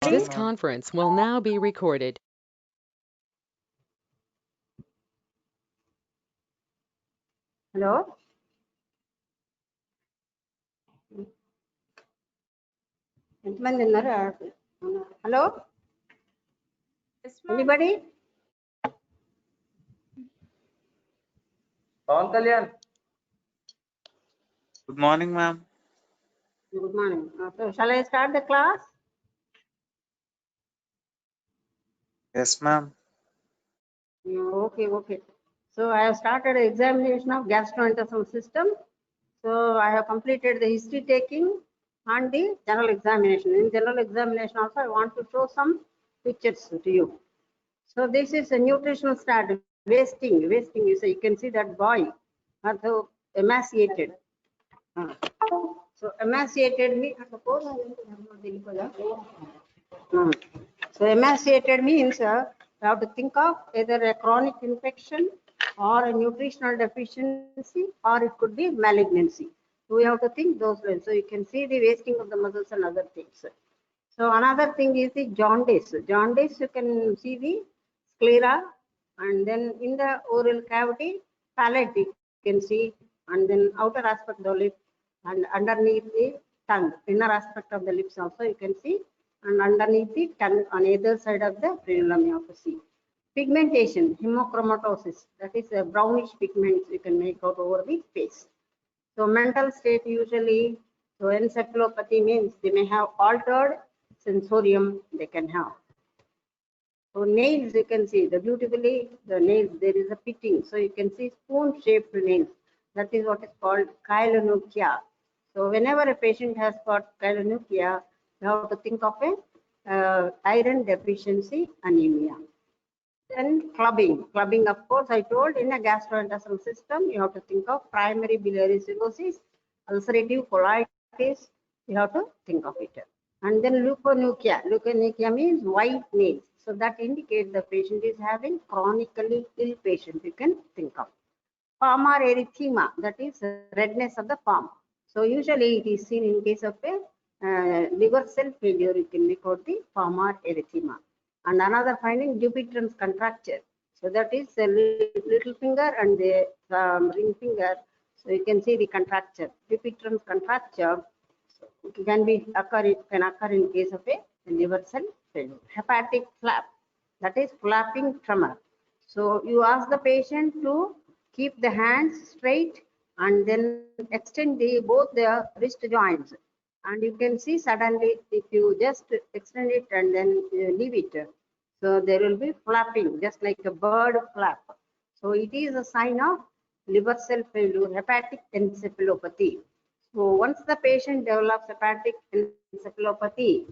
This conference will now be recorded. Hello. ఎంతమంది ఉన్నారు? Hello, anybody? Pawan Kalyan. Good morning, ma'am. Good morning. So shall I start the class? Yes, ma'am. Okay. So I have started an examination of gastrointestinal system. So I have completed the history taking and the general examination. In general examination also I want to show some pictures to you. So this is a nutritional stat, wasting. You can see that boy, so emaciated. So emaciated means you have to think of either a chronic infection or a nutritional deficiency, or it could be malignancy. So we have to think those ways. So you can see the wasting of the muscles and other things. So another thing is the jaundice. Jaundice, you can see the sclera, and then in the oral cavity, palate you can see, and then outer aspect of the lip, and underneath the tongue, inner aspect of the lips also you can see, and underneath the tongue on either side of the frenulum you have to see. Pigmentation, hemochromatosis, that is a brownish pigments you can make out over the face. So mental state usually, so encephalopathy means they may have altered sensorium they can have. So nails you can see, beautifully the nails, there is a pitting, so you can see spoon shaped nails. That is what is called chylonychia. So whenever a patient has got chylonychia, you have to think of a iron deficiency anemia. Then clubbing, of course I told, in a gastrointestinal system you have to think of primary biliary cirrhosis, ulcerative colitis, you have to think of it. And then leukonychia means white nails, so that indicates the patient is having chronically ill patient, you can think of. Palmar erythema, that is redness of the palm. So usually it is seen in case of a liver cell failure, you can make out the palmar erythema. And another finding, Dupuytren's contracture. So that is the little finger and the ring finger. So you can see the contracture. Dupuytren's contracture can occur in case of a liver cell failure. Hepatic flap, that is flapping tremor. So you ask the patient to keep the hands straight and then extend both the wrist joints, and you can see suddenly if you just extend it and then leave it, so there will be flapping just like a bird flap. So it is a sign of liver cell failure, hepatic encephalopathy. So once the patient develops hepatic encephalopathy,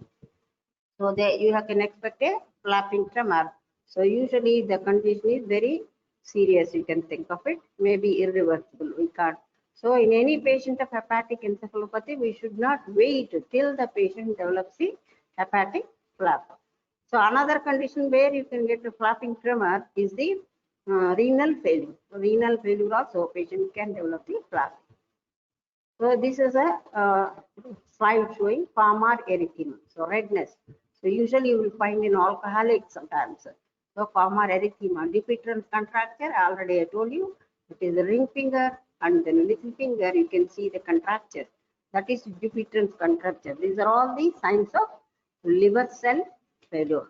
so you can expect a flapping tremor. So usually the condition is very serious, you can think of it, maybe irreversible, we can't. So in any patient of hepatic encephalopathy, we should not wait till the patient develops the hepatic flap. So another condition where you can get a flapping tremor is the renal failure. Renal failure also patient can develop the flap. So this is a slide showing palmar erythema, so redness. So usually you will find in alcoholics sometimes. So palmar erythema, Dupuytren's contracture, already I told you, it is the ring finger and then little finger, you can see the contracture. That is Dupuytren's contracture. These are all the signs of liver cell failure.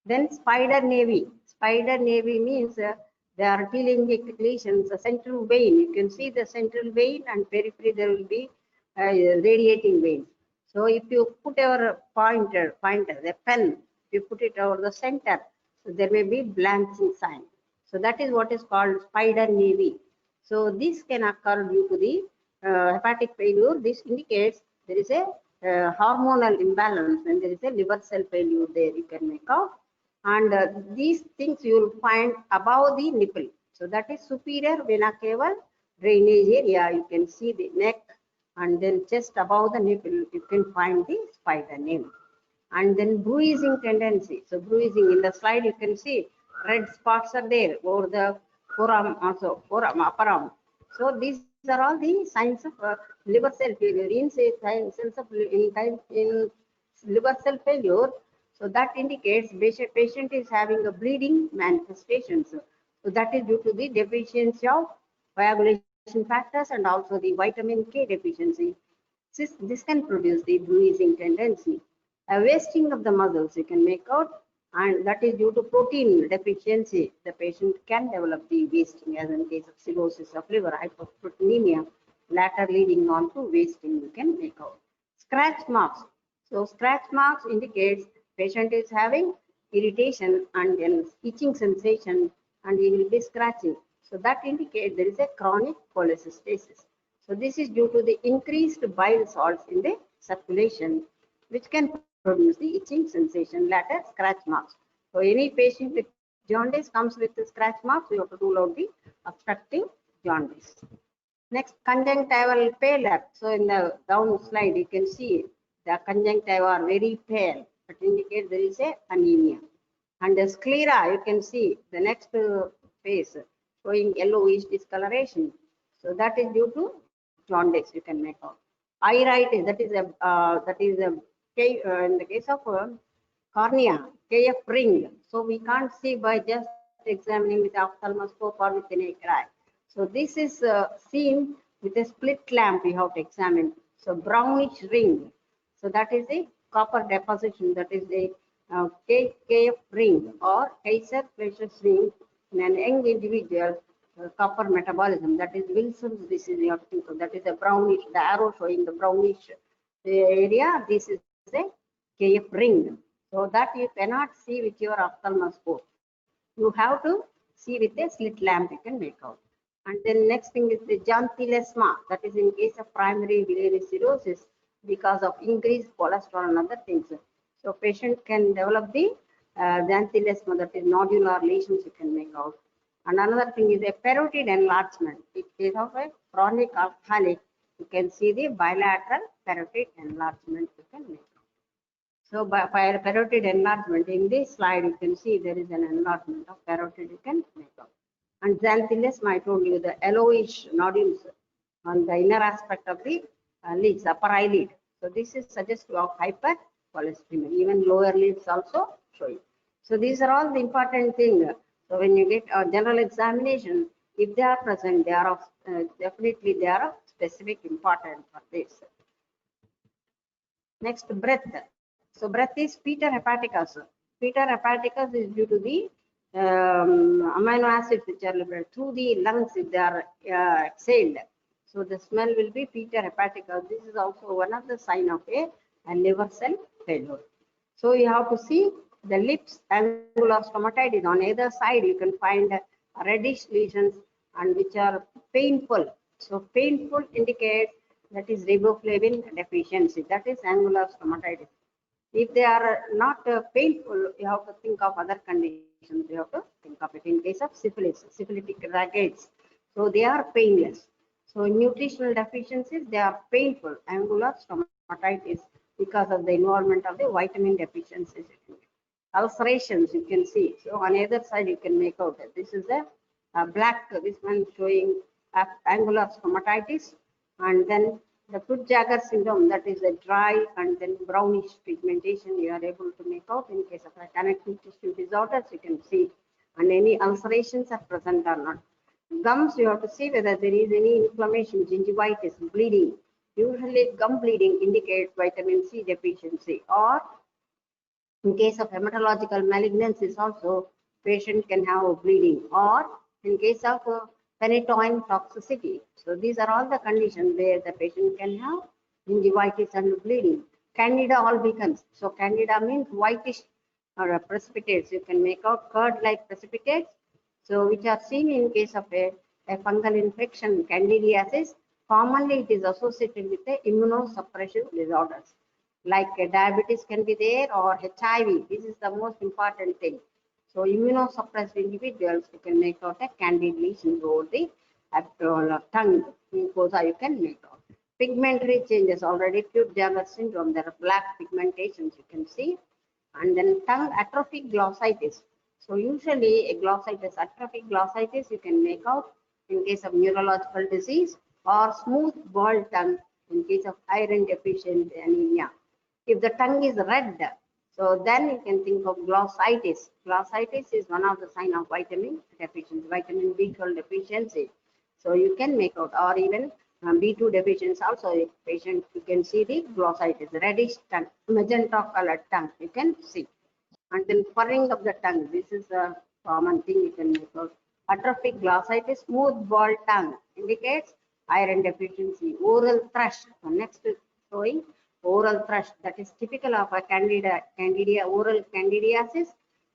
Then spider navy. Spider navy means the arteriolytic lesions, the central vein. You can see the central vein and periphery there will be radiating veins. So if you put your pointer, the pen, if you put it over the center, so there may be blanching sign. So that is what is called spider navy. So this can occur due to the hepatic failure. This indicates there is a hormonal imbalance when there is a liver cell failure there, you can make out. And these things you will find above the nipple. So that is superior vena cava drainage area. You can see the neck and then just above the nipple, you can find the spider navy. And then bruising tendency. So bruising, in the slide you can see red spots are there over the forearm, also forearm, upper arm. So these are all the signs of liver cell failure. In liver cell failure, So that indicates patient is having a bleeding manifestations. So that is due to the deficiency of coagulation factors and also the vitamin K deficiency. This can produce the bruising tendency. A wasting of the muscles you can make out, and that is due to protein deficiency. The patient can develop the wasting, as in case of cirrhosis of liver, hyperproteinemia, later leading on to wasting you can make out. Scratch marks. So scratch marks indicates patient is having irritation and then itching sensation, and he will be scratching. So that indicates there is a chronic cholecystitis. So this is due to the increased bile salts in the circulation, which can produce the itching sensation, later scratch marks. So any patient with jaundice comes with the scratch marks, we have to rule out the obstructive jaundice. Next, conjunctival pallor. So in the down slide, you can see the conjunctiva are very pale. That indicates there is a anemia. And the sclera, you can see the next phase showing yellowish discoloration. So that is due to jaundice. You can make out. Iritis, that is a in the case of cornea, KF ring. So we can't see by just examining with ophthalmoscope or with the naked eye. So this is seen with a split lamp. We have to examine. So brownish ring. So that is a copper deposition. That is a KF ring or Kaiser-Fleischer's ring in an young individual. Copper metabolism, that is Wilson's disease. You have to think of that is a brownish. The arrow showing the brownish area. This is a KF ring. So that you cannot see with your ophthalmoscope. You have to see with a slit lamp. You can make out. And then next thing is the xanthilesma. That is in case of primary biliary cirrhosis because of increased cholesterol and other things. So patient can develop the xanthilesma, that is nodular lesions you can make out. And another thing is a parotid enlargement. In case of a chronic alcoholic, you can see the bilateral parotid enlargement you can make out. So by parotid enlargement, in this slide you can see there is an enlargement of parotid you can make out. And xanthilesma, I told you, the yellowish nodules on the inner aspect of the lids, upper eyelid. So this is suggestive of hypercholesteremia. Even lower lids also showing. So these are all the important things. So when you get a general examination, if they are present, they are of definitely they are of specific importance for this. Next, breath. So breath is Peter hepaticus. Peter hepaticus is due to the amino acids which are liberated through the lungs if they are exhaled. So the smell will be Peter hepaticus. This is also one of the sign of a liver cell failure. So you have to see the lips angular stomatitis. On either side you can find reddish lesions and which are painful. So painful indicates that is riboflavin deficiency. That is angular stomatitis. If they are not painful, you have to think of other conditions. You have to think of it. In case of syphilis, syphilitic ragates, so they are painless. So nutritional deficiencies, they are painful. Angular stomatitis because of the involvement of the vitamin deficiencies. Ulcerations, you can see. So on either side, you can make out that this is a black. This one showing angular stomatitis, and then the Creutzfeldt-Jakob syndrome, that is a dry and then brownish pigmentation you are able to make out. In case of a connective tissue disorders, you can see, and any ulcerations are present or not. Gums, you have to see whether there is any inflammation, gingivitis, bleeding. Usually gum bleeding indicates vitamin C deficiency, or in case of hematological malignancies also, patient can have bleeding, or in case of phenytoin toxicity. So these are all the conditions where the patient can have gingivitis and bleeding. Candida albicans. So candida means whitish or precipitates. You can make out curd-like precipitates. So which are seen in case of a fungal infection, candidiasis. Commonly it is associated with the immunosuppressive disorders. Like diabetes can be there, or HIV. This is the most important thing. So immunosuppressed individuals, you can make out a candid lesion over the tongue, mucosa you can make out. Pigmentary changes, already Creutzfeldt-Jakob syndrome, there are black pigmentations you can see. And then tongue atrophic glossitis. So usually a glossitis, atrophic glossitis you can make out in case of neurological disease, or smooth bald tongue in case of iron deficiency anemia. If the tongue is red, So then you can think of glossitis. Glossitis is one of the sign of vitamin deficiency, vitamin B12 deficiency. So you can make out, or even B2 deficiency also. If patient, you can see the glossitis, reddish tongue, magenta colored tongue, you can see. And then furring of the tongue, this is a common thing you can make out. Atrophic glossitis, smooth ball tongue, indicates iron deficiency. Oral thrush, so next is showing oral thrush, that is typical of a candida, oral candidiasis,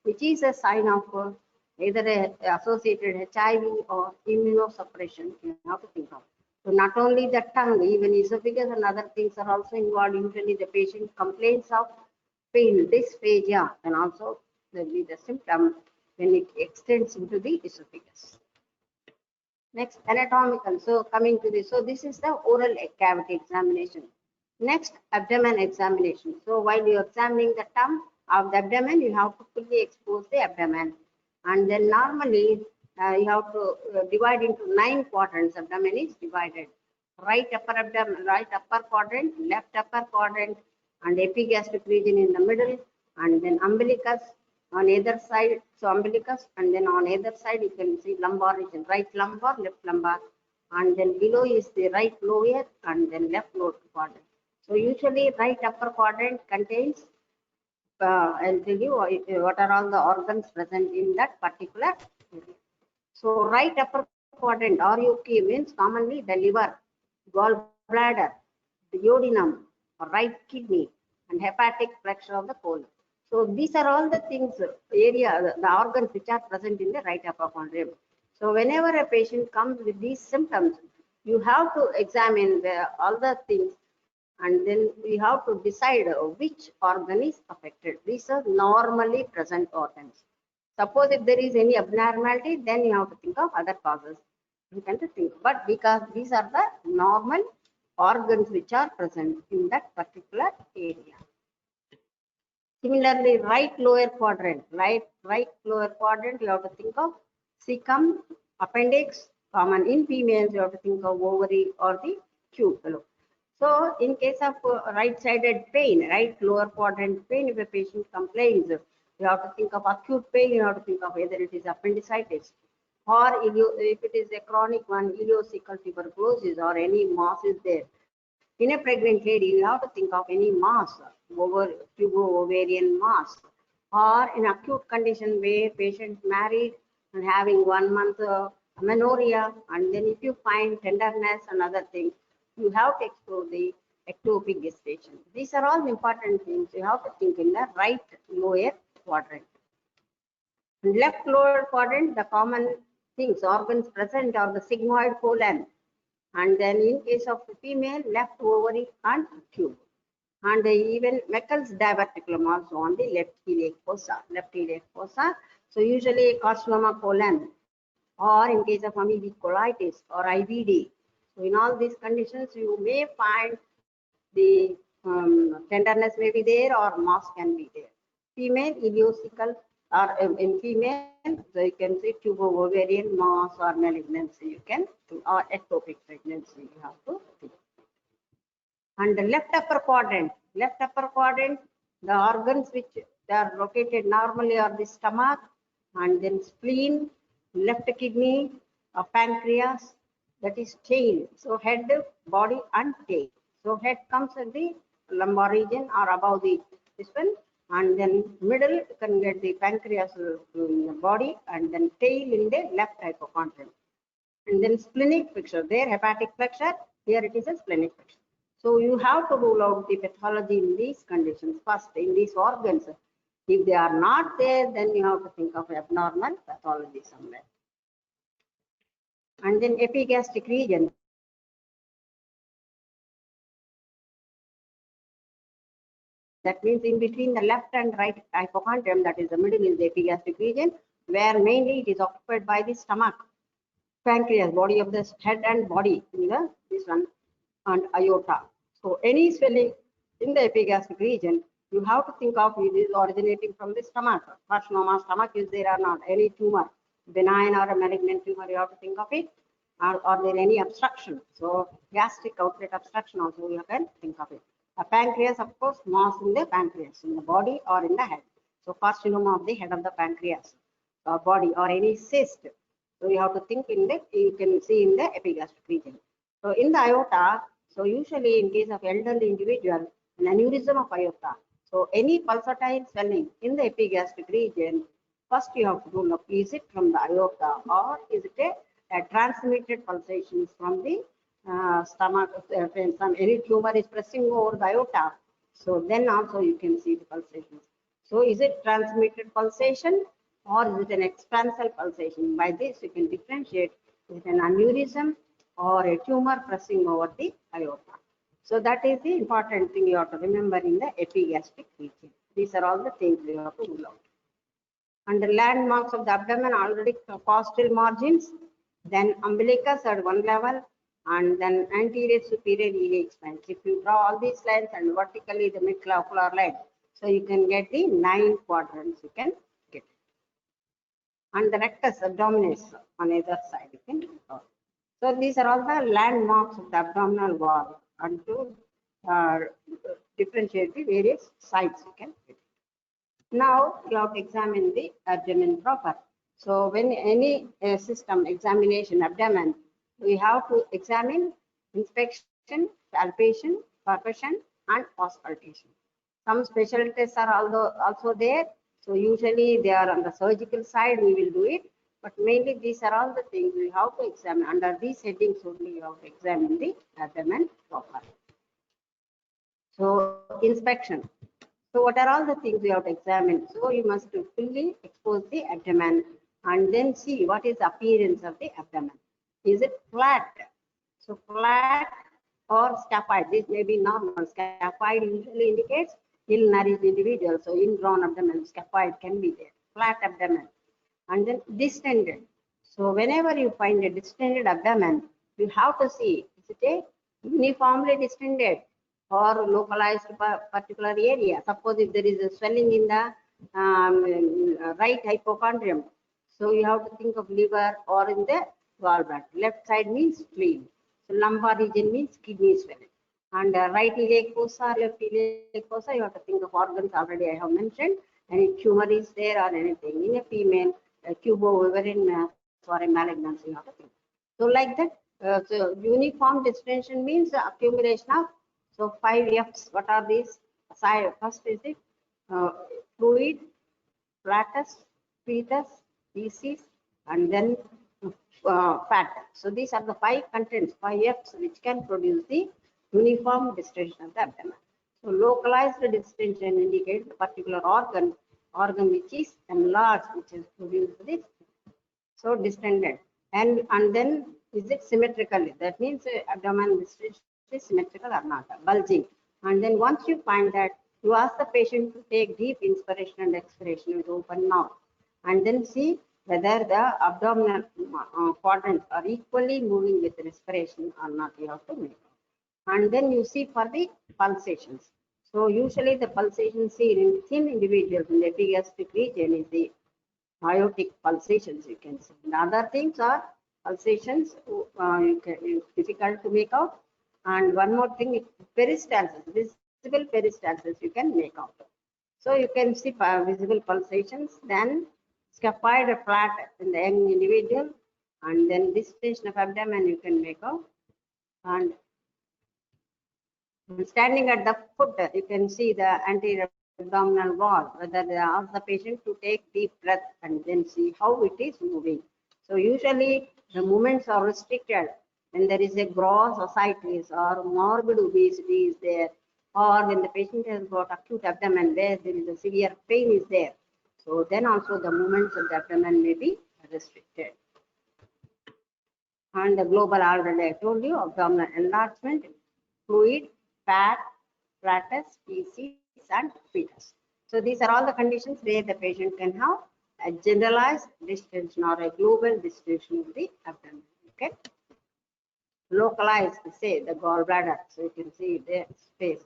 which is a sign of either associated HIV or immunosuppression. You have to think of. So not only the tongue, even esophagus and other things are also involved. Usually the patient complains of pain, dysphagia, and also there will be the symptom when it extends into the esophagus. Next, anatomical. So coming to this, so this is the oral cavity examination. Next, abdomen examination. So while you're examining the tongue of the abdomen, you have to fully expose the abdomen. And then normally you have to divide into 9 quadrants. Abdomen is divided. Right upper abdomen, right upper quadrant, left upper quadrant, and epigastric region in the middle, and then umbilicus on either side. So umbilicus, and then on either side you can see lumbar region, right lumbar, left lumbar, and then below is the right lower and then left lower quadrant. So usually right upper quadrant contains, I'll tell you what are all the organs present in that particular area. So right upper quadrant, RUQ, means commonly the liver, gallbladder, the duodenum, right kidney, and hepatic flexure of the colon. So these are all the things, area, the organs which are present in the right upper quadrant. So whenever a patient comes with these symptoms, you have to examine all the things, and then we have to decide which organ is affected. These are normally present organs. Suppose if there is any abnormality, then you have to think of other causes. You can think, but because these are the normal organs which are present in that particular area. Similarly, right lower quadrant, right lower quadrant, you have to think of cecum, appendix. Common in females, you have to think of ovary or the tube below. So in case of right-sided pain, right lower quadrant pain, if a patient complains, you have to think of acute pain, you have to think of whether it is appendicitis, or if it is a chronic one, ileocecal tuberculosis, or any mass is there. In a pregnant lady, you have to think of any mass, tubo-ovarian mass, or in acute condition where patient married and having 1 month amenorrhea, and then if you find tenderness and other things, you have to explore the ectopic gestation. These are all important things you have to think in the right lower quadrant. In left lower quadrant, the common things, organs present are the sigmoid colon, and then in case of female, left ovary and tube, and even Meckel's diverticulum also on the left iliac fossa. So usually carcinoma colon, or in case of amoebic colitis or IBD. So in all these conditions, you may find the tenderness may be there or mass can be there. Female ileocecal, or in female, so you can see tubo-ovarian mass or malignancy, you can, or ectopic pregnancy, you have to think. And the left upper quadrant, the organs which they are located normally are the stomach, and then spleen, left kidney, pancreas, that is tail. So head, body, and tail. So head comes at the lumbar region or above this one, and then middle you can get the pancreas in the body, and then tail in the left hypochondrium. And then splenic flexure, there hepatic flexure, here it is a splenic flexure. So you have to rule out the pathology in these conditions first, in these organs. If they are not there, then you have to think of abnormal pathology somewhere. And then epigastric region. That means in between the left and right hypochondrium, that is the middle, is the epigastric region, where mainly it is occupied by the stomach, pancreas, body of the head and body, in the this one, and aorta. So any swelling in the epigastric region, you have to think of it is originating from the stomach. Carcinoma, stomach is there or not, any tumor, benign or a malignant tumor, you have to think of it. Or there any obstruction? So gastric outlet obstruction also you can think of it. A pancreas, of course, mass in the pancreas, in the body or in the head. So carcinoma of the head of the pancreas, or body, or any cyst. So you have to think in the, you can see in the epigastric region. So in the aorta, so usually in case of elderly individual, an aneurysm of aorta. So any pulsatile swelling in the epigastric region, first you have to look, is it from the aorta or is it a transmitted pulsations from the stomach, when any tumor is pressing over the aorta. So then also you can see the pulsations. So is it transmitted pulsation or is it an expansal pulsation? By this you can differentiate, is it an aneurysm or a tumor pressing over the aorta. So that is the important thing you have to remember in the epigastric region. These are all the things you have to rule out. And the landmarks of the abdomen, already costal margins, then umbilicus at one level, and then anterior superior iliac spines. If you draw all these lines and vertically the midclavicular line, so you can get the 9 quadrants you can get. And the rectus abdominis on either side you can draw. So these are all the landmarks of the abdominal wall, and to differentiate the various sites you can get. Now you have to examine the abdomen proper. So when any system examination abdomen, we have to examine inspection, palpation, percussion, and auscultation. Some special tests are also there. So usually they are on the surgical side, we will do it. But mainly these are all the things we have to examine. Under these headings only you have to examine the abdomen proper. So inspection. So what are all the things you have to examine? So you must fully expose the abdomen and then see what is the appearance of the abdomen. Is it flat? So flat or scaphoid. This may be normal. Scaphoid usually indicates ill-nourished individual. So ingrown abdomen, scaphoid can be there. Flat abdomen. And then distended. So whenever you find a distended abdomen, you have to see, is it a uniformly distended or localized particular area? Suppose if there is a swelling in the right hypochondrium, so you have to think of liver or in the gallbladder. Left side means spleen. So lumbar region means kidney swelling. And right iliac fossa, left iliac fossa, you have to think of organs already I have mentioned. Any tumor is there or anything. In a female, cubo-ovarian mass or a malignancy, you have to think. So like that, so uniform distension means the accumulation of, so 5 F's. What are these? First is it fluid, flatus, fetus, feces, and then fat. So these are the 5 contents, 5 F's, which can produce the uniform distension of the abdomen. So localized distension indicates the particular organ which is enlarged, which is produced this. So distended. And then is it symmetrical? That means abdomen distension is symmetrical or not, bulging. And then once you find that, you ask the patient to take deep inspiration and expiration with open mouth, and then see whether the abdominal quadrants are equally moving with respiration or not. You have to make it. And then you see for the pulsations. So usually the pulsations seen in thin individuals in the epigastric region is the aortic pulsations, you can see. The other things are pulsations, it's difficult to make out. And one more thing, peristalsis, visible peristalsis you can make out. So you can see visible pulsations, then scaphoid or flat in the young individual, and then distension of abdomen you can make out. And standing at the foot, you can see the anterior abdominal wall, whether they ask the patient to take deep breath and then see how it is moving. So usually the movements are restricted when there is a gross ascites or morbid obesity is there, or when the patient has got acute abdomen where there is a severe pain is there. So then also the movements of the abdomen may be restricted. And the global, already I told you, abdominal enlargement, fluid, fat, flatus, feces, and fetus. So these are all the conditions where the patient can have a generalized distension or a global distension of the abdomen. Okay. Localized, say the gallbladder. So you can see the space.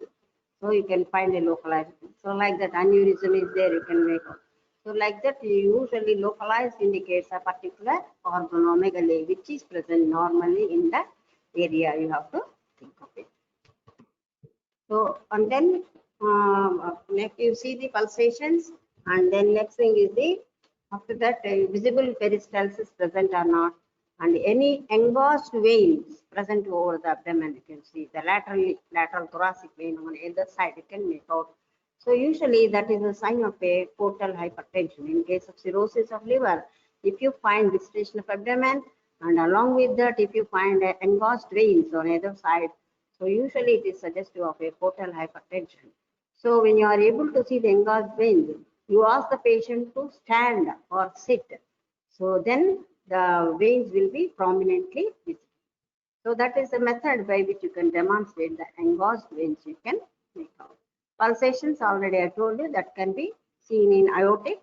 So you can find a localized. So like that, aneurysm is there, you can make out. So like that, usually localized indicates a particular organomegaly which is present normally in the area. You have to think of it. So, and then next you see the pulsations, and then next thing is the, after that, visible peristalsis present or not, and any engorged veins present over the abdomen. You can see the lateral thoracic vein on either side. You can make out. So usually that is a sign of a portal hypertension. In case of cirrhosis of liver, if you find distension of abdomen, and along with that, if you find engorged veins on either side, so usually it is suggestive of a portal hypertension. So when you are able to see the engorged veins, you ask the patient to stand or sit. So then the veins will be prominently visible. So that is the method by which you can demonstrate the engorged veins you can make out. Pulsations, already I told you, that can be seen in aortic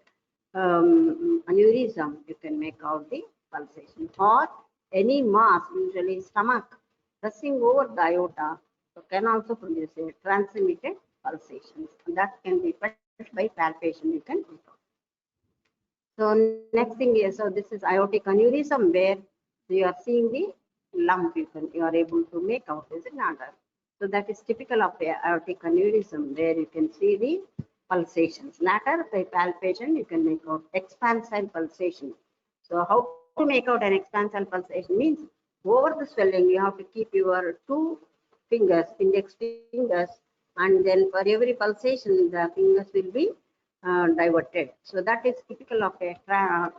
aneurysm. You can make out the pulsation, or any mass, usually stomach, pressing over the aorta, so can also produce a transmitted pulsations. And that can be felt by palpation. You can make out. So next thing is, so this is aortic aneurysm, where you are seeing the lump. You are able to make out, is it not? So that is typical of the aortic aneurysm, where you can see the pulsations. Later, by palpation, you can make out expansile pulsation. So how to make out an expansile pulsation means, over the swelling, you have to keep your two fingers, index fingers, and then for every pulsation, the fingers will be diverted. So that is typical of a trans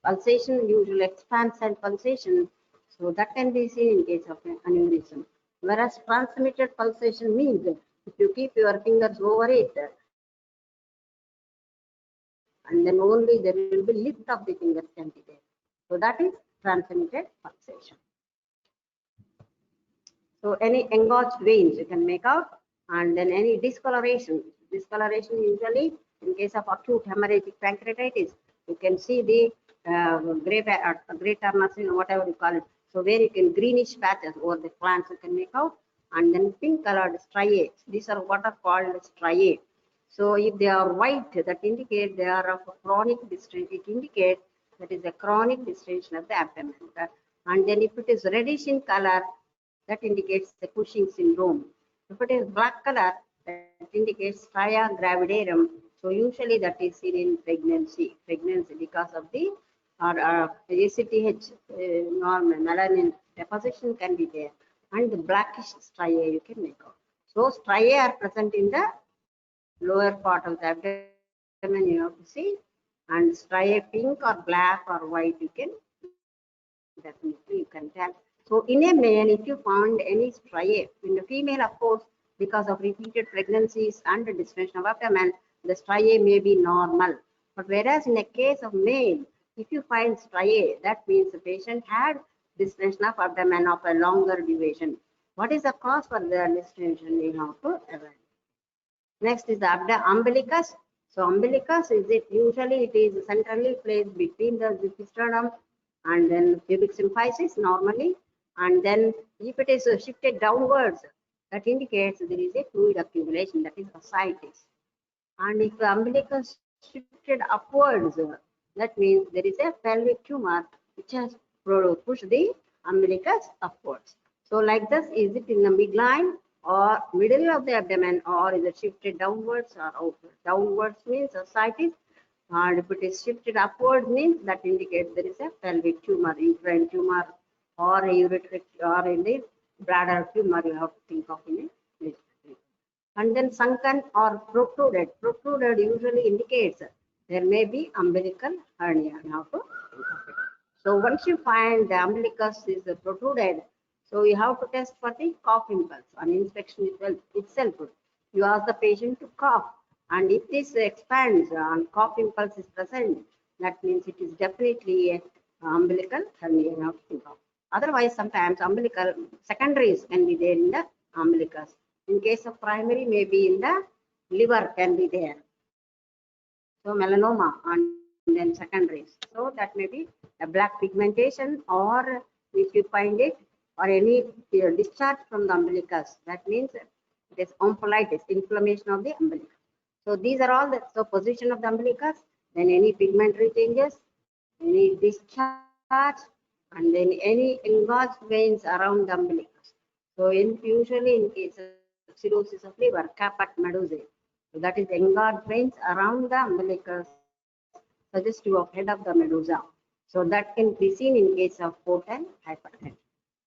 pulsation, usually expansile pulsation. So that can be seen in case of an aneurysm. Whereas transmitted pulsation means, if you keep your fingers over it, and then only there will be lift of the fingers can be there. So that is transmitted pulsation. So any engorged veins you can make out, and then any discoloration. Discoloration usually in case of acute hemorrhagic pancreatitis, you can see the gray turnus, whatever you call it. So where you can greenish patches over the plants you can make out, and then pink colored striae. These are what are called striae. So if they are white, that indicate they are of chronic distension. It indicates that is a chronic distension of the abdomen. And then if it is reddish in color, that indicates the Cushing syndrome. If it is black color, that indicates stria gravidarum. So usually that is seen in pregnancy because of the ACTH normal melanin deposition can be there, and the blackish striae you can make out. So striae are present in the lower part of the abdomen, you have to see, and striae pink or black or white, you can definitely you can tell. So in a male, if you found any striae, in the female, of course, because of repeated pregnancies and the distension of abdomen, the striae may be normal. But whereas in a case of male, if you find striae, that means the patient had distension of abdomen of a longer duration. What is the cause for the distension? We have to evaluate. Next is the umbilicus. So umbilicus is it usually it is centrally placed between the zyphisternum and then pubic symphysis normally, and then if it is shifted downwards, that indicates there is a fluid accumulation, that is ascites. And if the umbilicus shifted upwards, that means there is a pelvic tumor which has pushed the umbilicus upwards. So like this, is it in the midline or middle of the abdomen, or is it shifted downwards or outwards? Downwards means ascites, and if it is shifted upwards means that indicates there is a pelvic tumor, uterine tumor, or a ureteric, or in the bladder tumor you have to think of in it. And then sunken or protruded. Protruded usually indicates there may be umbilical hernia. You have to think of it. So once you find the umbilicus is protruded, so you have to test for the cough impulse. On inspection itself, you ask the patient to cough, and if this expands and cough impulse is present, that means it is definitely a umbilical hernia. You have to think of. Otherwise, sometimes umbilical secondaries can be there in the umbilicus. In case of primary, maybe in the liver can be there. So melanoma and then secondaries. So that may be a black pigmentation, or if you find it, or any discharge from the umbilicus. That means it is omphulitis, inflammation of the umbilicus. So these are all the position of the umbilicus, then any pigmentary changes, any discharge, and then any engorged veins around the umbilicus. So usually in case of cirrhosis of liver, Kappa medusae. So that is engorged veins around the umbilicus, suggestive of head of the medusa. So that can be seen in case of portal hypertension.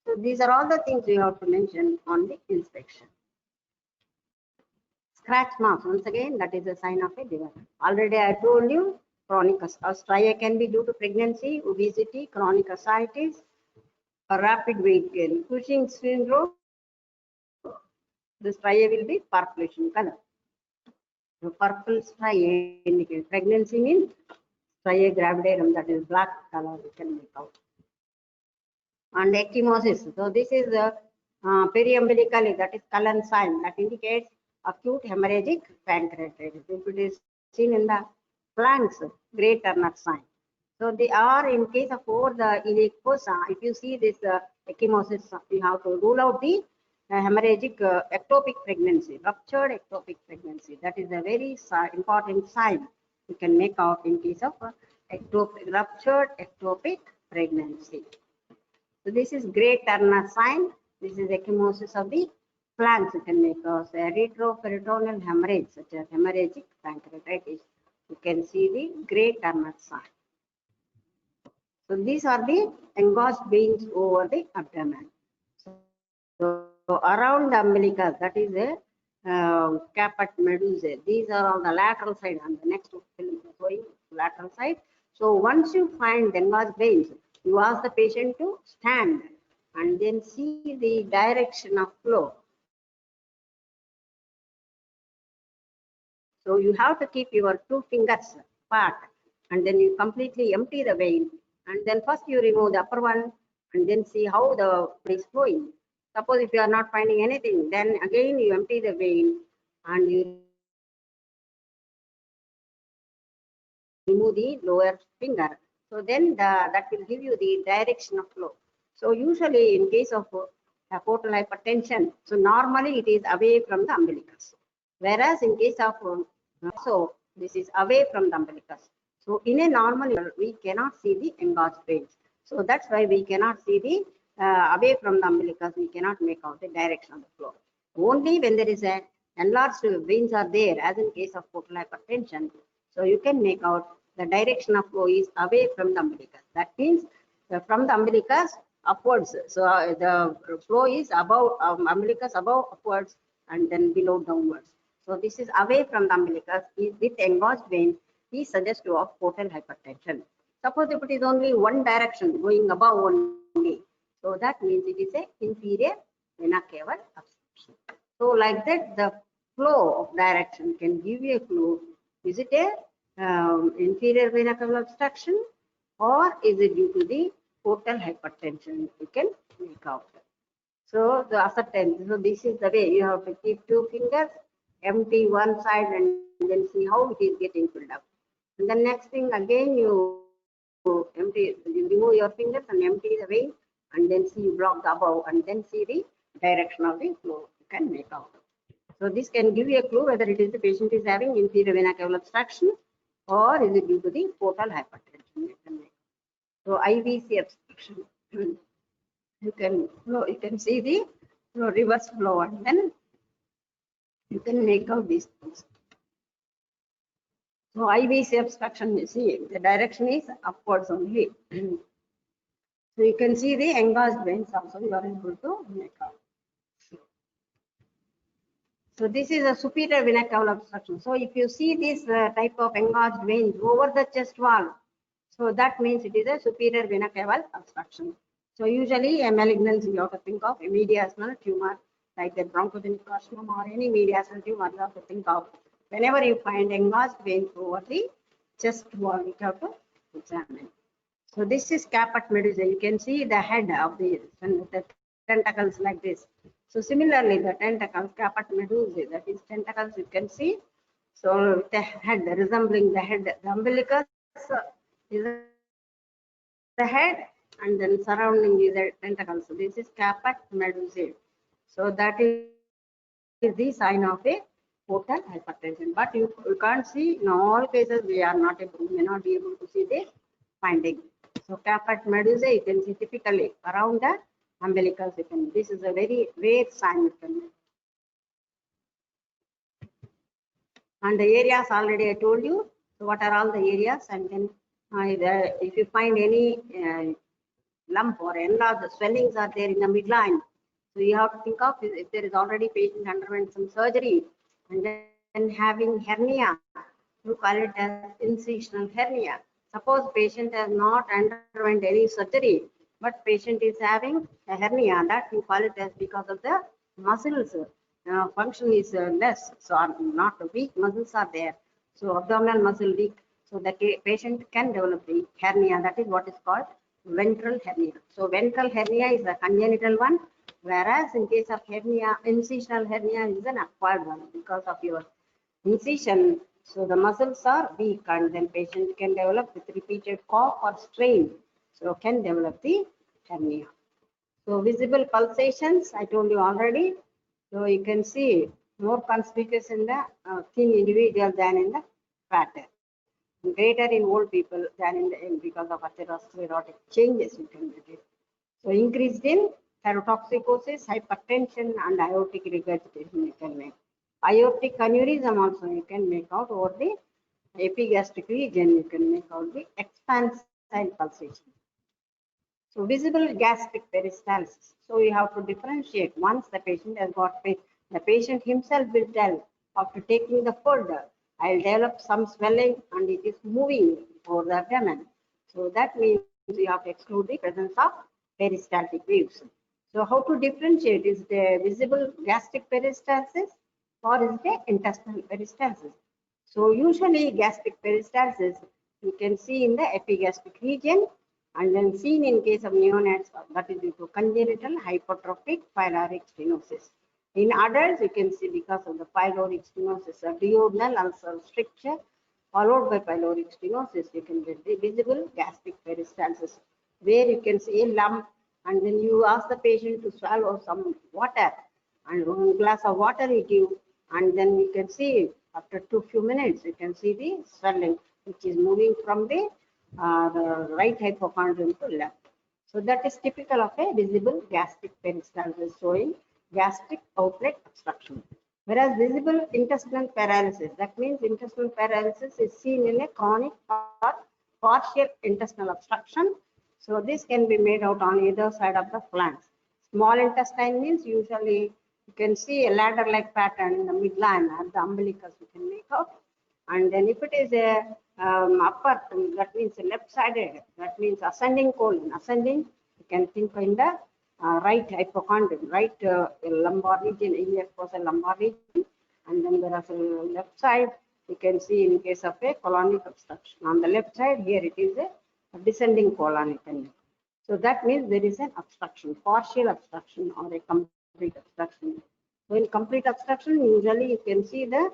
So these are all the things you have to mention on the inspection. Scratch marks, once again, that is a sign of a liver. Already I told you, chronic stria can be due to pregnancy, obesity, chronic ascites, or rapid weight gain. Cushing's syndrome, the stria will be purplish in color. The purple stria indicates pregnancy means stria gravidarum, that is black color, we can make out. And ecchymosis. So this is the periumbilical, that is Cullen sign, that indicates acute hemorrhagic pancreatitis. If it is seen in the flanks, Great Turner sign. So they are in case of over the iliac fossa. If you see this ecchymosis, you have to rule out the hemorrhagic ectopic pregnancy, ruptured ectopic pregnancy. That is a very important sign you can make out in case of ruptured ectopic pregnancy. So this is Great Turner sign. This is ecchymosis of the flanks. You can make out retroperitoneal hemorrhage, such as hemorrhagic pancreatitis. You can see the Great Turner sign. So these are the engorged veins over the abdomen. So around the umbilicus, that is a caput medusae. These are on the lateral side, on the next film showing lateral side. So once you find engorged veins, you ask the patient to stand and then see the direction of flow. So you have to keep your 2 fingers apart and then you completely empty the vein. And then first you remove the upper one and then see how the blood is flowing. Suppose if you are not finding anything, then again you empty the vein and you remove the lower finger. So then that will give you the direction of flow. So usually in case of portal hypertension, so normally it is away from the umbilicus. Whereas in case of so this is away from the umbilicus. So in a normal we cannot see the engorged veins. So that's why we cannot see the away from the umbilicus, we cannot make out the direction of the flow. Only when there is a enlarged veins are there, as in case of portal hypertension, so you can make out the direction of flow is away from the umbilicus. That means from the umbilicus upwards. So the flow is above umbilicus above upwards and then below downwards. So this is away from the umbilicus with engorged vein is suggestive of portal hypertension. Suppose if it is only one direction going above only, so that means it is a inferior vena cava obstruction. So like that, the flow of direction can give you a clue. Is it a inferior vena cava obstruction or is it due to the portal hypertension? You can make out. So the ascertain. So this is the way you have to keep 2 fingers, empty one side and then see how it is getting filled up. And the next thing again you empty, you remove your fingers and empty the vein and then see you block the above and then see the direction of the flow. You can make out. So this can give you a clue whether it is the patient is having inferior vena cava obstruction or is it due to the portal hypertension. So IVC obstruction. You can see the reverse flow and then you can make out these things. So IVC obstruction, you see the direction is upwards only. So you can see the engorged veins also you are able to make out. So this is a superior vena cava obstruction. So if you see this type of engorged veins over the chest wall, so that means it is a superior vena cava obstruction. So usually a malignancy you have to think of a mediastinal tumor like a bronchogenic carcinoma or any mediastinal tumor you have to think of. Whenever you find engorged veins over the chest wall, you have to examine. So this is caput medusae. You can see the head of the tentacles like this. So similarly, the tentacles, caput medusae, that is tentacles you can see. So the head resembling the head, the umbilicus is the head and then surrounding is the tentacles. So this is caput medusae. So that is the sign of a portal hypertension. But you can't see in all cases we are not able, we may not be able to see the finding. So caput medusae you can see typically around the umbilicus. You can, this is a very rare sign you can make. And the areas already I told you. So what are all the areas? And then if you find any lump or enlarged swellings are there in the midline, so you have to think of if there is already patient underwent some surgery and then having hernia, you call it as incisional hernia. Suppose patient has not underwent any surgery, but patient is having a hernia, that you call it as because of the muscles function is less, so not weak muscles are there. So abdominal muscle weak, so the patient can develop the hernia. That is what is called ventral hernia. So ventral hernia is a congenital one, whereas in case of hernia, incisional hernia is an acquired one because of your incision. So the muscles are weak and then patient can develop with repeated cough or strain. So can develop the hernia. So visible pulsations, I told you already. So you can see more conspicuous in the thin individual than in the fatter. Greater in old people than in the young because of atherosclerotic changes you can get it. So increased in thyrotoxicosis, hypertension, and aortic regurgitation you can make. Aortic aneurysm also you can make out over the epigastric region. You can make out the expansile pulsation. So visible gastric peristalsis. So you have to differentiate. Once the patient has got pain, the patient himself will tell after taking the food, I'll develop some swelling and it is moving over the abdomen. So that means you have to exclude the presence of peristaltic waves. So how to differentiate? Is it a visible gastric peristalsis or is it a intestinal peristalsis? So usually gastric peristalsis you can see in the epigastric region, and then seen in case of neonates, that is due to congenital hypertrophic pyloric stenosis. In adults, you can see because of the pyloric stenosis, a duodenal ulcer stricture followed by pyloric stenosis, you can get the visible gastric peristalsis, where you can see a lump and then you ask the patient to swallow some water, and 1 glass of water you give, and then you can see after few minutes, you can see the swelling, which is moving from the right hypochondrium to left. So that is typical of a visible gastric peristalsis showing gastric outlet obstruction. Whereas visible intestinal paralysis, that means intestinal paralysis is seen in a chronic or partial intestinal obstruction. So this can be made out on either side of the flanks. Small intestine means usually you can see a ladder-like pattern in the midline at the umbilicus you can make out. And then if it is a upper, that means left-sided, that means ascending colon. Ascending, you can think in the right hypochondrium, right lumbar region, iliac fossa lumbar region. And then there is a left side, you can see in case of a colonic obstruction. On the left side, here it is a descending colon. You can. So that means there is an obstruction, partial obstruction or a complete obstruction. So in complete obstruction, usually you can see the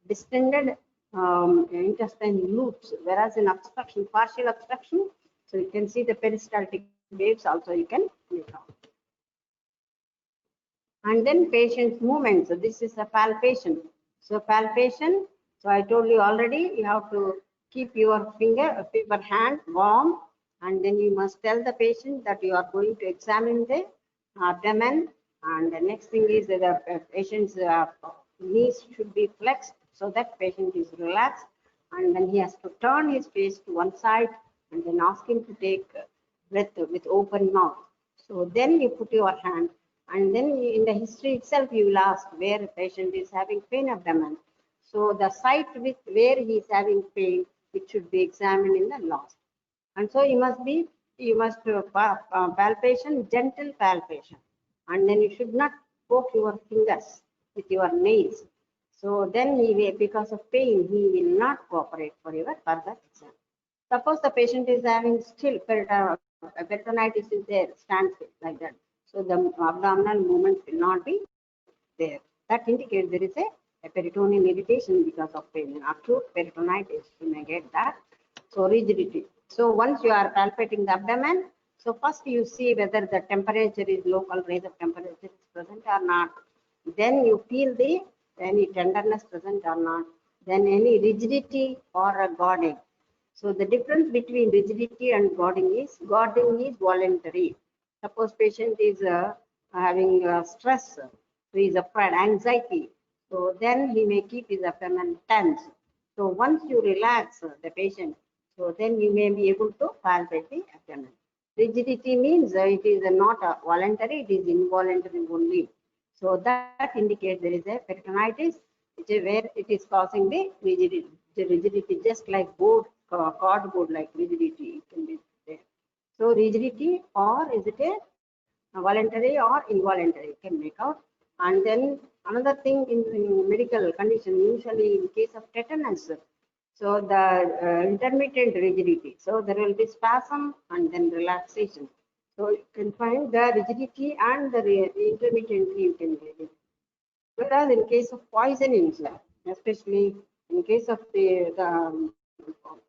distended intestine loops, whereas in obstruction, partial obstruction, so you can see the peristaltic waves also you can make out. And then patient's movement. So this is a palpation. So palpation, so I told you already, you have to keep your hand warm, and then you must tell the patient that you are going to examine the abdomen. And the next thing is that the patient's knees should be flexed so that patient is relaxed, and then he has to turn his face to one side and then ask him to take breath with open mouth. So then you put your hand, and then in the history itself you will ask where the patient is having pain abdomen. So the site with where he is having pain, it should be examined in the last. And so you must palpation, gentle palpation, and then you should not poke your fingers with your nails. So then he will, because of pain, he will not cooperate for your further exam. Suppose the patient is having still peritonitis is there, stands like that. So the abdominal movement will not be there. That indicates there is a peritoneal irritation because of pain. Acute peritonitis, you may get that. So rigidity. So once you are palpating the abdomen, so first you see whether the temperature is local rise of temperature is present or not. Then you feel the any tenderness present or not. Then any rigidity or a guarding. So the difference between rigidity and guarding is voluntary. Suppose patient is having stress, so he is afraid, anxiety. So then he may keep his abdomen tense. So once you relax the patient, so then you may be able to palpate the abdomen. Rigidity means it is not voluntary, it is involuntary only. So that indicates there is a peritonitis, which is where it is causing the rigidity. The rigidity, just like board, cardboard like rigidity can be there. So rigidity, or is it a voluntary or involuntary, can make out. And then another thing in medical condition, usually in case of tetanus, so the intermittent rigidity. So there will be spasm and then relaxation. So you can find the rigidity and the intermittently you can get it. Whereas in case of poisonings, especially in case of the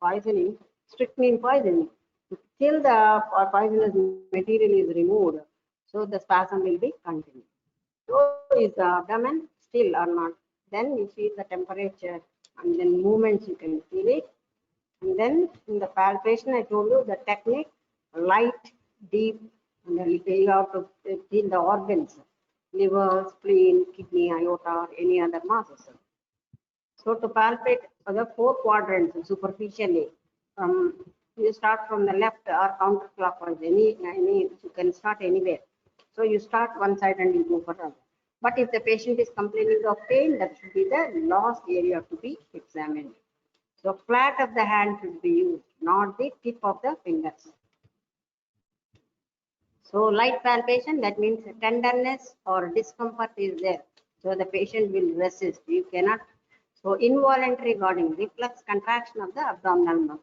poisoning, strychnine poisoning, till the poisonous material is removed, so the spasm will be continued. So is the abdomen still or not? Then you feel the temperature and then movements, you can feel it. And then in the palpation, I told you the technique, light, deep, and then you have to feel the organs, liver, spleen, kidney, aorta, or any other masses. So to palpate the four quadrants superficially, you start from the left or counterclockwise, any you can start anywhere. So you start one side and you go for other. But if the patient is complaining of pain, that should be the last area to be examined. So flat of the hand should be used, not the tip of the fingers. So light palpation, that means tenderness or discomfort is there. So the patient will resist. You cannot. So involuntary guarding, reflex contraction of the abdominal muscles.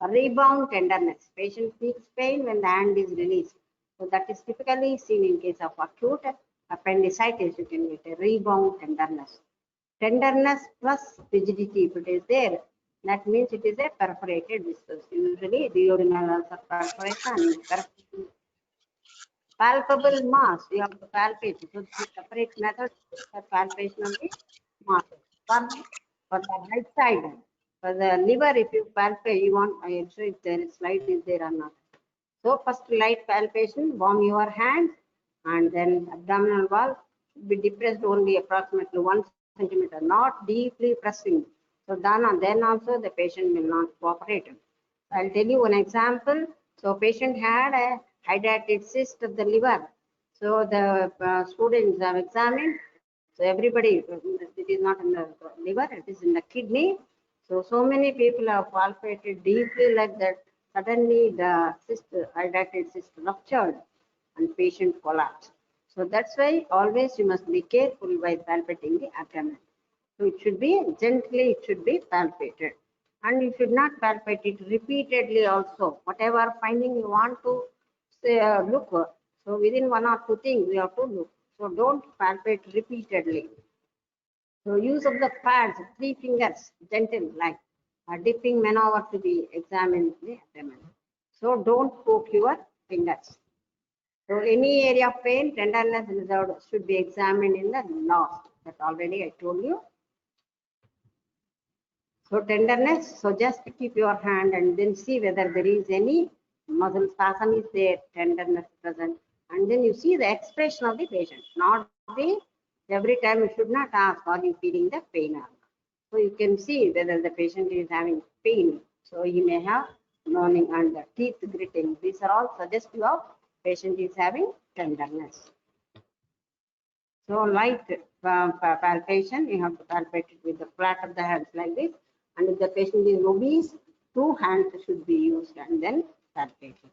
A rebound tenderness. Patient feels pain when the hand is released. So that is typically seen in case of acute appendicitis. You can get a rebound tenderness. Tenderness plus rigidity, if it is there, that means it is a perforated viscous. Usually duodenal perforation. Palpable mass, you have to palpate. So the separate method for palpation of the mass. For the right side, for the liver, if you palpate, you want, I am sure if there is slide is there or not. So first light palpation, warm your hand, and then abdominal wall should be depressed only approximately 1 centimeter, not deeply pressing. So then also the patient will not cooperate. I'll tell you one example. So patient had a hydrated cyst of the liver. So the students have examined. So everybody, it is not in the liver, it is in the kidney. So many people have palpated deeply like that. Suddenly the cyst, hydrated cyst ruptured and patient collapsed. So that's why always you must be careful while palpating the abdomen. So it should be gently, it should be palpated. And you should not palpate it repeatedly also. Whatever finding you want to say, look, so within 1 or 2 things you have to look. So don't palpate repeatedly. So use of the pads, 3 fingers, gentle like a dipping maneuver to be examined in the abdomen. So don't poke your fingers. So any area of pain, tenderness, reserved should be examined in the last. That already I told you. So tenderness, so just keep your hand and then see whether there is any muscle spasm is there, tenderness present, and then you see the expression of the patient, not the, every time you should not ask, are you feeling the pain or not. So you can see whether the patient is having pain. So he may have moaning and the teeth gritting. These are all suggestive of patient is having tenderness. So light palpation, you have to palpate it with the flat of the hands like this. And if the patient is obese, 2 hands should be used and then palpation.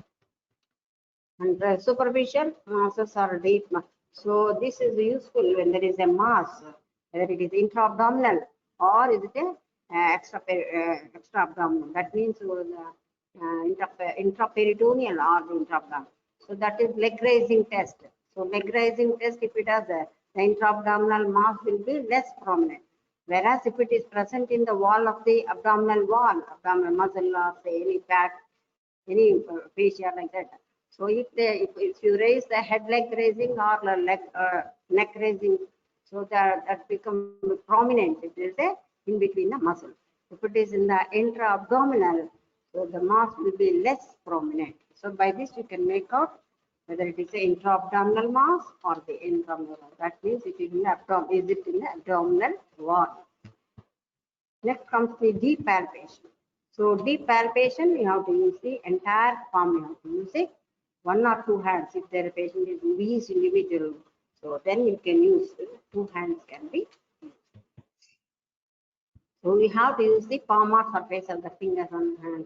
And superficial masses are deep. So this is useful when there is a mass, whether it is intra-abdominal or is it a extra-abdominal. That means intraperitoneal or intra-abdominal. So that is leg raising test. So leg raising test, if it has the intra-abdominal mass will be less prominent. Whereas if it is present in the wall of the abdominal wall, abdominal muscle or say any fat, any fascia like that. So if you raise the head leg raising or leg neck raising, so that become prominent. It is in between the muscle. If it is in the intra-abdominal, so the mass will be less prominent. So by this you can make out whether it is the intra-abdominal mass or the intramural. That means it is in the abdomen. Is it in the abdominal wall? Next comes the deep palpation. So deep palpation, you have to use the entire palm. You have to use it 1 or 2 hands. If the patient is obese individual, so then you can use 2 hands can be used. So we have to use the palm or surface of the fingers on the hand,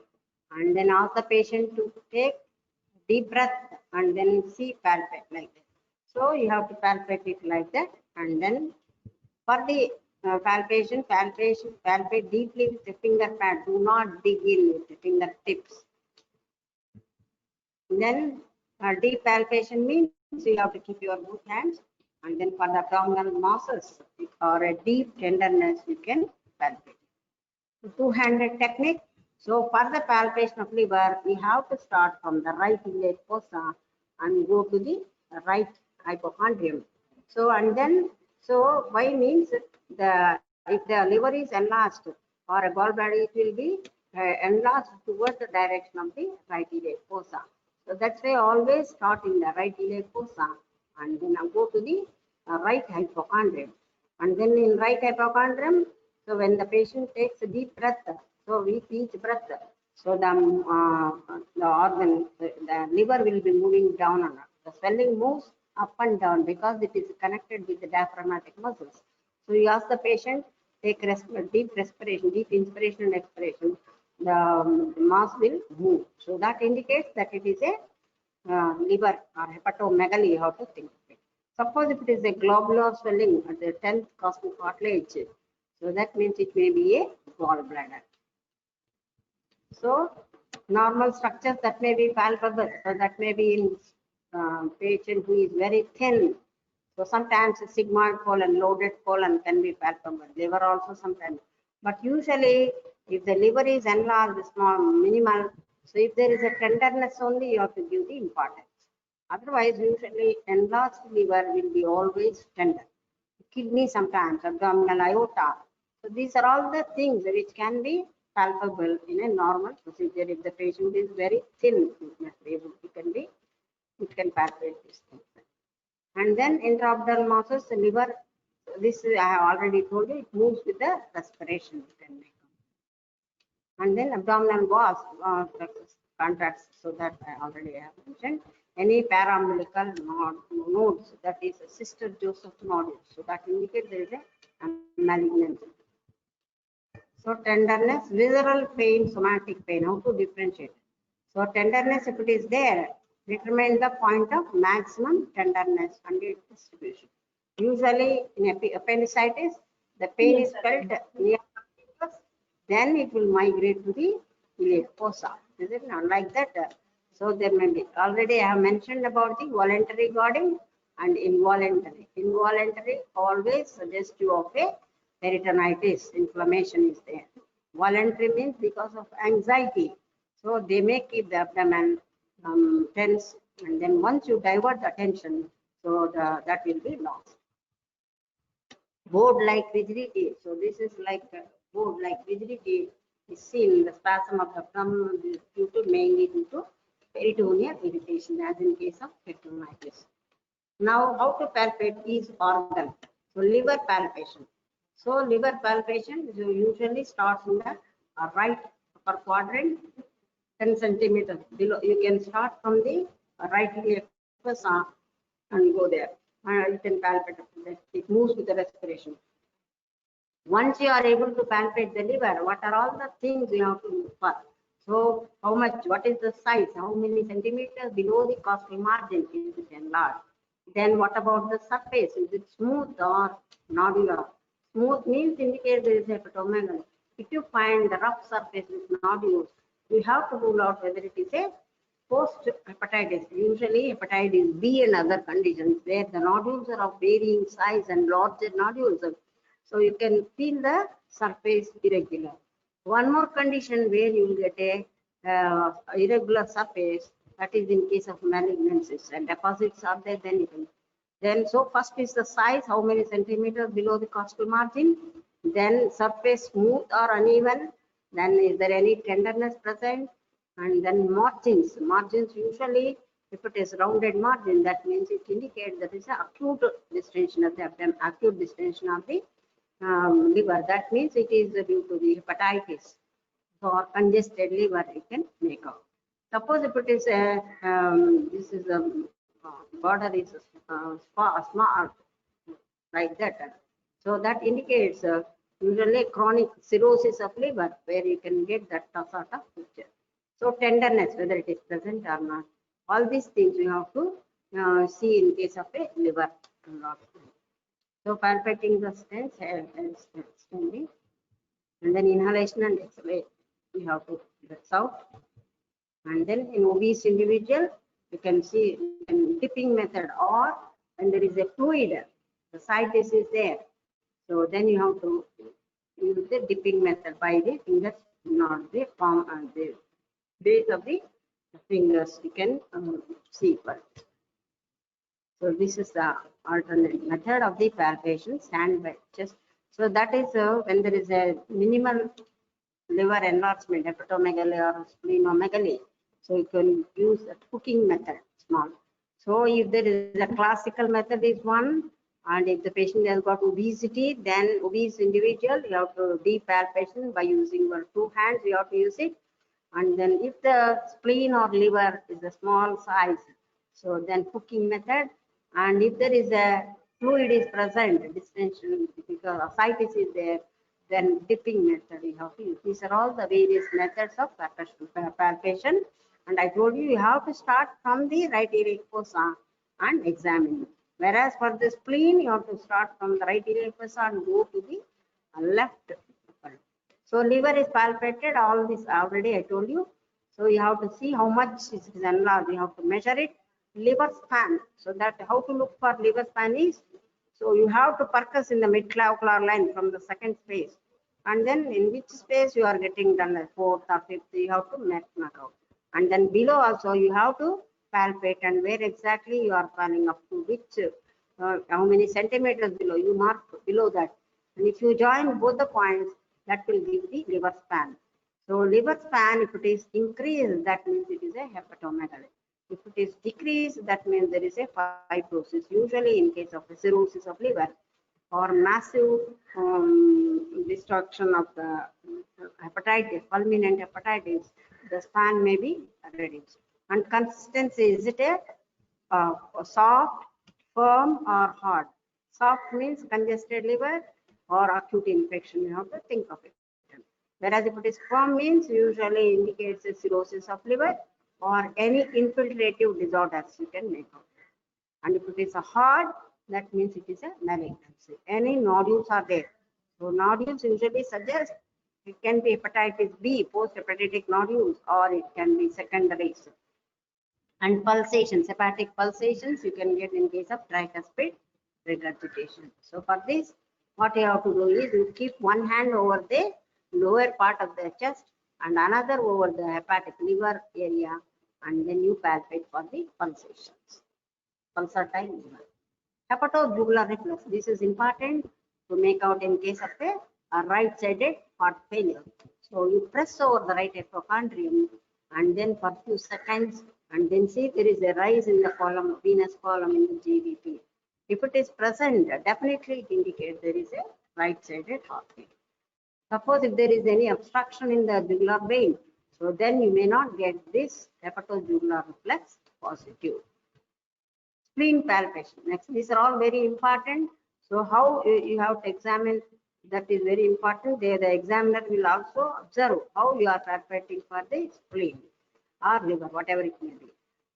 and then ask the patient to take deep breath and then see palpate like that. So you have to palpate it like that, and then for the palpate deeply with the finger pad. Do not dig in with the fingertips. Then deep palpation means you have to keep your both hands, and then for the abdominal muscles or a deep tenderness, you can palpate. Two-handed technique. So for the palpation of liver, we have to start from the right iliac fossa and go to the right hypochondrium. So and then, so why means the if the liver is enlarged or a gallbladder, it will be enlarged towards the direction of the right iliac fossa. So that's why always start in the right iliac fossa and then go to the right hypochondrium. And then in right hypochondrium, so when the patient takes a deep breath, so with each breath, so the organ, the liver will be moving down and up. The swelling moves up and down because it is connected with the diaphragmatic muscles. So you ask the patient, take deep respiration, deep inspiration and expiration. The mass will move. So that indicates that it is a liver or hepatomegaly. You have to think of it. Suppose if it is a globular swelling at the 10th costal cartilage, so that means it may be a gallbladder. So normal structures that may be palpable, so that may be in patient who is very thin. So sometimes a sigmoid colon, loaded colon can be palpable. Liver also sometimes. But usually, if the liver is enlarged, small, minimal, so if there is a tenderness only, you have to give the importance. Otherwise, usually enlarged liver will be always tender. Kidney sometimes, abdominal aorta. So these are all the things which can be palpable in a normal procedure. If the patient is very thin, it can palpate these things. And then intra-abdominal masses, the liver, this I have already told you, it moves with the respiration. You can make. And then abdominal walls contracts, so that I already have mentioned. Any paraumbilical nodes, that is a sister Joseph nodule, so that indicates there is a malignancy. So tenderness, visceral pain, somatic pain, how to differentiate? So tenderness, if it is there, determine the point of maximum tenderness and its distribution. Usually in appendicitis, the pain is felt near the pelvis, then it will migrate to the iliac fossa. Is it not like that? So there may be, already I have mentioned about the voluntary guarding and involuntary. Involuntary always suggestive of a peritonitis, inflammation is there. Voluntary means because of anxiety. So they may keep the abdomen tense, and then once you divert the attention, so that will be lost. Board-like rigidity. So this is like board-like rigidity is seen in the spasm of the abdomen mainly due to peritoneal irritation, as in case of peritonitis. Now, how to palpate each organ? So liver palpation. So liver palpation usually starts in the right upper quadrant, 10 centimeters below. You can start from the right iliac fossa and go there. You can palpate it. It moves with the respiration. Once you are able to palpate the liver, what are all the things you have to look for? So how much, what is the size, how many centimeters below the costal margin is it enlarged? Then what about the surface? Is it smooth or nodular? Smooth means indicates there is hepatomegaly. If you find the rough surface with nodules, you have to rule out whether it is a post-hepatitis. Usually hepatitis B and other conditions where the nodules are of varying size and larger nodules. So you can feel the surface irregular. One more condition where you will get a irregular surface, that is in case of malignancies and deposits are there, then you can. Then so first is the size, how many centimeters below the costal margin, then surface smooth or uneven, then is there any tenderness present, and then margins. Margins usually If it is rounded margin, that means it indicates that it's an acute distension of the abdomen, acute distension of the liver. That means it is due to the hepatitis or congested liver. You can make out. Suppose if it is a this is a border is small like that. So that indicates usually chronic cirrhosis of liver, where you can get that sort of picture. So tenderness, whether it is present or not, all these things you have to see in case of a liver loss. So palpating the stents extending, and then inhalation and exhalation, we have to breath out. And then in obese individual, you can see in dipping method, or when there is a fluid, the situs is there. So then you have to use the dipping method by the fingers, not the palm and the base of the fingers. You can see first. So this is the alternate method of the palpation, stand by chest. So that is when there is a minimal liver enlargement, hepatomegaly or splenomegaly. So you can use a cooking method, small. So if there is a classical method is one, and if the patient has got obesity, then obese individual, you have to deep palpation by using your 2 hands, you have to use it. And then if the spleen or liver is a small size, so then cooking method. And if there is a fluid is present, distension, because ascites is there, then dipping method you have to use. These are all the various methods of palpation. And I told you, you have to start from the right iliac fossa and examine. Whereas for the spleen, you have to start from the right iliac fossa and go to the left. So liver is palpated, all this already I told you. So you have to see how much is enlarged, you have to measure it. Liver span, so that how to look for liver span is, so you have to percuss in the midclavicular line from the second space, and then in which space you are getting done, like 4th or 5th, you have to mark out. And then below also you have to palpate, and where exactly you are planning up to which, how many centimeters below, you mark below that. And if you join both the points, that will give the liver span. So liver span, if it is increased, that means it is a hepatomegaly. If it is decreased, that means there is a fibrosis, usually in case of a cirrhosis of liver or massive destruction of the hepatitis, fulminant hepatitis, the span may be reduced. And consistency, is it a soft, firm or hard? Soft means congested liver or acute infection, you have to think of it. Whereas if it is firm means usually indicates a cirrhosis of liver or any infiltrative disorders you can make out. And if it is a hard, that means it is a malignancy. Any nodules are there. So nodules usually suggest it can be hepatitis B, post-hepatic nodules, or it can be secondary. And pulsations, hepatic pulsations, you can get in case of tricuspid regurgitation. So for this, what you have to do is you keep one hand over the lower part of the chest and another over the hepatic liver area, and then you palpate for the pulsations. Pulsatile liver. Hepatojugular reflex. This is important to make out in case of a right-sided heart failure. So you press over the right hypochondrium and then for few seconds, and then see there is a rise in the column, venous column in the GVP. If it is present, definitely it indicates there is a right-sided heart failure. Suppose if there is any obstruction in the jugular vein, so then you may not get this hepatojugular reflex positive. Spleen palpation. Next, these are all very important. So how you have to examine, that is very important. There the examiner will also observe how you are palpating for the spleen or liver, whatever it may be.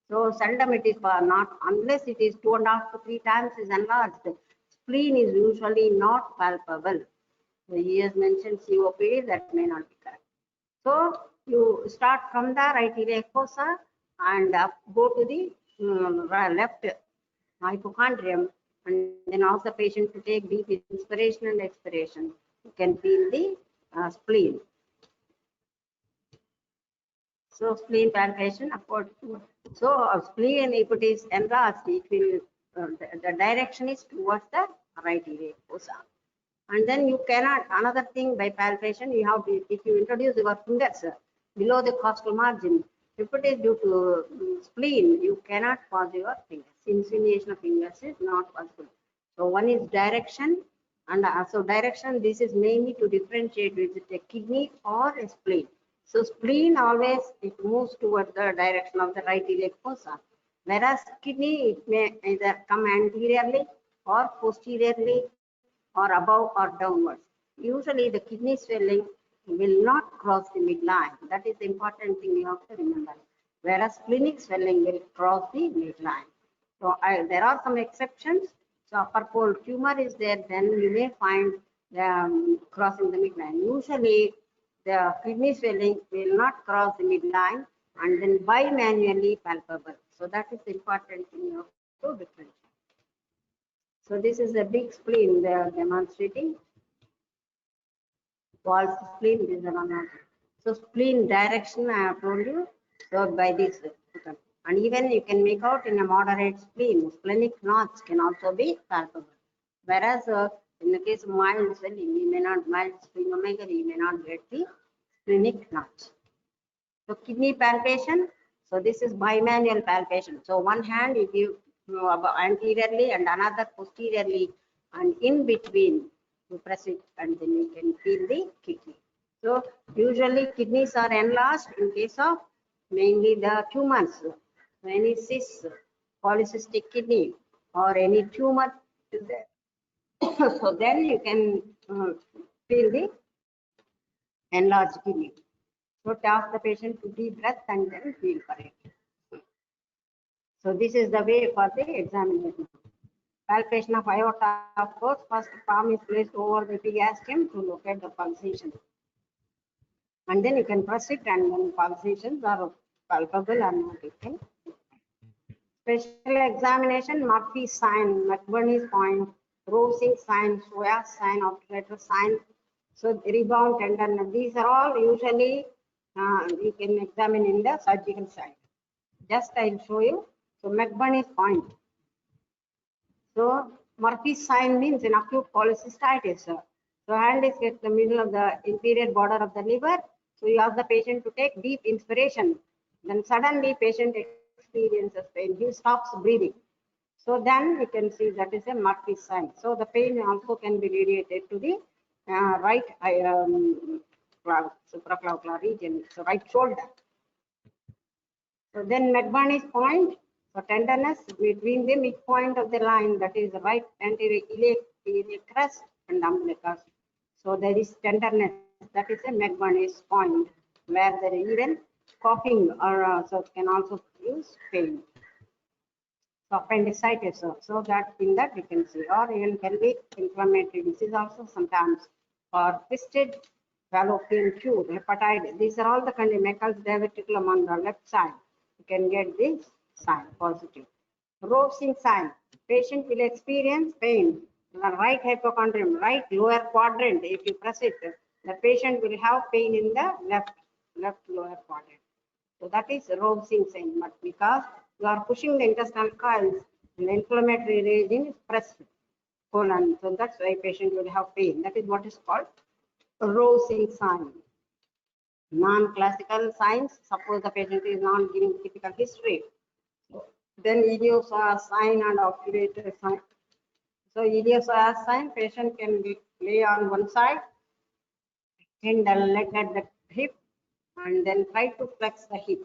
So seldom it is not, unless it is 2.5 to 3 times is enlarged. Spleen is usually not palpable. So he has mentioned COPD, that may not be correct. So you start from the right iliac fossa and go to the left hypochondrium, and then ask the patient to take deep inspiration and expiration. You can feel the spleen. So spleen palpation upward. So spleen, if it is enlarged, it will the direction is towards the right iliac fossa. And then you cannot, another thing by palpation, you have to, if you introduce your fingers below the costal margin, If it is due to spleen, you cannot pass your fingers. Insinuation of fingers is not possible. So one is direction, and also direction, this is mainly to differentiate with a kidney or a spleen. So spleen always it moves towards the direction of the right iliac fossa, whereas kidney it may either come anteriorly or posteriorly or above or downwards. Usually the kidney swelling will not cross the midline. That is the important thing you have to remember. Whereas splenic swelling will cross the midline. So there are some exceptions. So upper pole tumor is there, then you may find crossing the midline. Usually the kidney swelling will not cross the midline and then bimanually palpable. So that is the important thing you have to differentiate. So this is a big spleen they are demonstrating. False spleen, this is another. So spleen direction I have told you. So by this, and even you can make out in a moderate spleen, splenic knots can also be palpable. Whereas in the case of mild swelling, you may not, mild splenomegaly, you may not get the splenic knots. So kidney palpation. So this is bimanual palpation. So one hand you give anteriorly and another posteriorly, and in between you press it and then you can feel the kidney. So usually kidneys are enlarged in case of mainly the tumors, so any cyst, polycystic kidney or any tumor is there. So then you can feel the enlarged kidney. So ask the patient to deep breath and then feel for it. So this is the way for the examination. Palpation of aorta, of course, first palm is placed over the epigastrium to locate the pulsation. And then you can press it and then pulsations are palpable or not. Special examination, Murphy's sign, McBurney's point, Rosing sign, Sway's sign, obturator sign. So rebound tenderness, these are all usually you can examine in the surgical side. Just I'll show you. So McBurney's point. So Murphy's sign means in acute cholecystitis. So hand is at the middle of the inferior border of the liver. So you ask the patient to take deep inspiration. Then suddenly patient experiences pain. He stops breathing. So then you can see that is a Murphy's sign. So the pain also can be radiated to the right supraclavicular region, so right shoulder. So then McBurney's point, so tenderness between the midpoint of the line, that is right anterior iliac crest and umbilicus. So there is tenderness, that is a McBurney's point, where there is even coughing or so can also produce pain. So appendicitis, so that in that we can see, or even pelvic inflammatory disease also sometimes, or twisted fallopian tube, hepatitis. These are all the kind of Meckel's diverticulum on the left side. You can get this sign positive. Rosing sign, patient will experience pain. The right hypochondrium, right lower quadrant, if you press it, the patient will have pain in the left lower quadrant. So that is Rosing sign, but because you are pushing the intestinal coils, the inflammatory region is pressed colon. So that's why patient will have pain. That is what is called Rosing sign. Non-classical signs, suppose the patient is not giving typical history. So then Iliopsoas sign and obturator sign. So Iliopsoas sign, patient can lay on one side, extend the leg at the hip, and then try to flex the hip.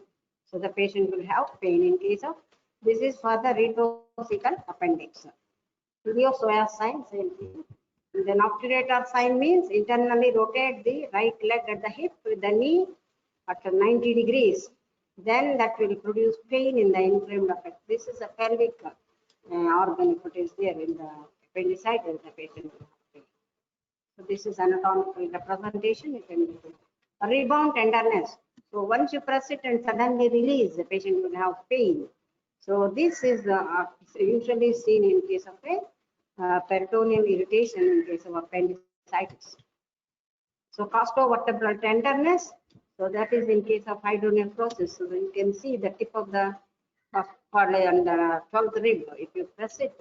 So the patient will have pain in case of, this is for the retrocecal appendix. Iliopsoas sign, same thing. And then obturator sign means internally rotate the right leg at the hip with the knee at 90 degrees. Then that will produce pain in the inflamed appendix. This is a pelvic organ, if it is there in the appendicitis, the patient will have pain. So this is anatomical representation. You can do it. A rebound tenderness. So once you press it and suddenly release, the patient will have pain. So this is usually seen in case of a peritoneal irritation in case of appendicitis. So costovertebral tenderness. So that is in case of hydronephrosis. So you can see the tip of the cornea and the 12th rib. If you press it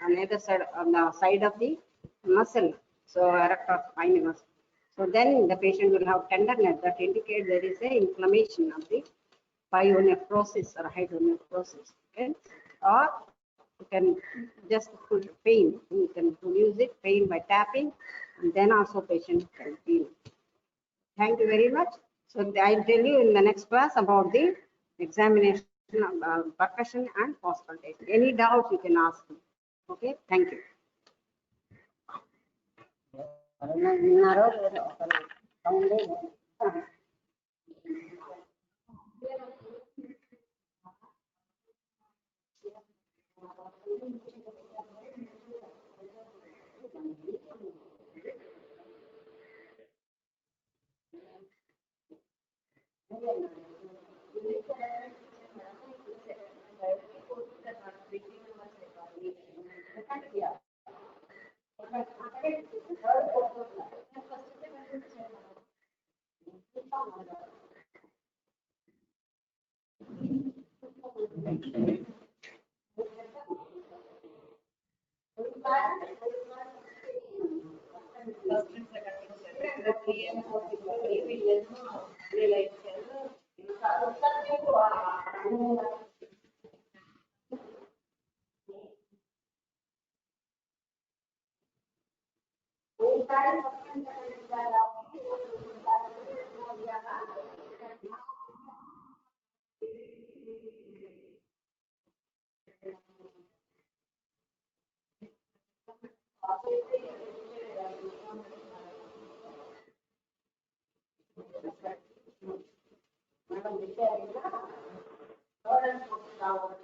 on either side, on the side of the muscle, so erector spinae muscle. So then the patient will have tenderness that indicates there is a inflammation of the pyonephrosis or hydronephrosis. Okay, or you can just put pain. You can produce it pain by tapping, and then also patient can feel. Thank you very much. So I'll tell you in the next class about the examination of percussion and auscultation. Any doubts you can ask me. Okay, thank you. Madam,